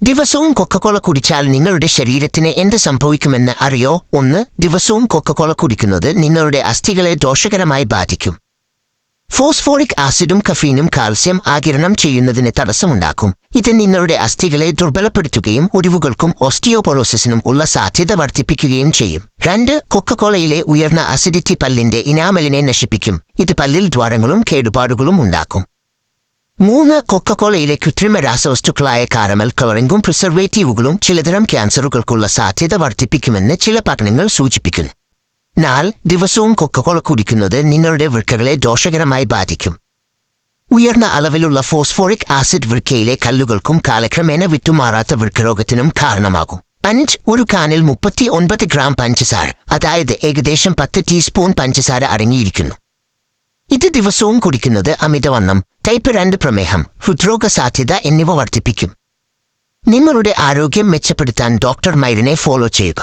ദിവസവും കൊക്കക്കോള കുടിച്ചാൽ നിങ്ങളുടെ ശരീരത്തിന് എന്ത് സംഭവിക്കുമെന്ന് അറിയോ? 1. ദിവസവും കൊക്കക്കോള കുടിക്കുന്നത് നിങ്ങളുടെ അസ്ഥികളെ ദോഷകരമായി ബാധിക്കും. ഫോസ്ഫോറിക് ആസിഡും കഫീനും കാൽസ്യം ആഗിരണം ചെയ്യുന്നതിന് തടസ്സമുണ്ടാക്കും. ഇത് നിങ്ങളുടെ അസ്ഥികളെ ദുർബലപ്പെടുത്തുകയും ഒടിവുകൾക്കും ഓസ്റ്റിയോപൊറോസിസിനും ഉള്ള സാധ്യത വർദ്ധിപ്പിക്കുകയും ചെയ്യും. 2. കൊക്കക്കോളയിലെ ഉയർന്ന അസിഡിറ്റി പല്ലിന്റെ ഇനാമലിനെ നശിപ്പിക്കും. ഇത് പല്ലിൽ ദ്വാരങ്ങളും കേടുപാടുകളും ഉണ്ടാക്കും. 3. കൊക്കക്കോളയിലെ കൃത്രിമ രാസവസ്തുക്കളായ കാരമൽ കളറിംഗും പ്രിസർവേറ്റീവുകളും ചിലതരം ക്യാൻസറുകൾക്കുള്ള സാധ്യത വർദ്ധിപ്പിക്കുമെന്ന് ചില പഠനങ്ങൾ സൂചിപ്പിക്കുന്നു. 4. ദിവസവും കൊക്കക്കോള കുടിക്കുന്നത് നിങ്ങളുടെ വൃക്കകളെ ദോഷകരമായി ബാധിക്കും. ഉയർന്ന അളവിലുള്ള ഫോസ്ഫോറിക് ആസിഡ് വൃക്കയിലെ കല്ലുകൾക്കും കാലക്രമേണ വിട്ടുമാറാത്ത വൃക്കരോഗത്തിനും കാരണമാകും. 5. ഒരു കാനിൽ 39 ഗ്രാം പഞ്ചസാര, അതായത് ഏകദേശം 10 ടീസ്പൂൺ പഞ്ചസാര അടങ്ങിയിരിക്കുന്നു. ഇത് ദിവസവും കുടിക്കുന്നത് അമിതവണ്ണം, ടൈപ്പ് 2 പ്രമേഹം, ഹൃദ്രോഗ സാധ്യത എന്നിവ വർദ്ധിപ്പിക്കും. നിങ്ങളുടെ ആരോഗ്യം മെച്ചപ്പെടുത്താൻ ഡോക്ടർ മൈറിനെ ഫോളോ ചെയ്യുക.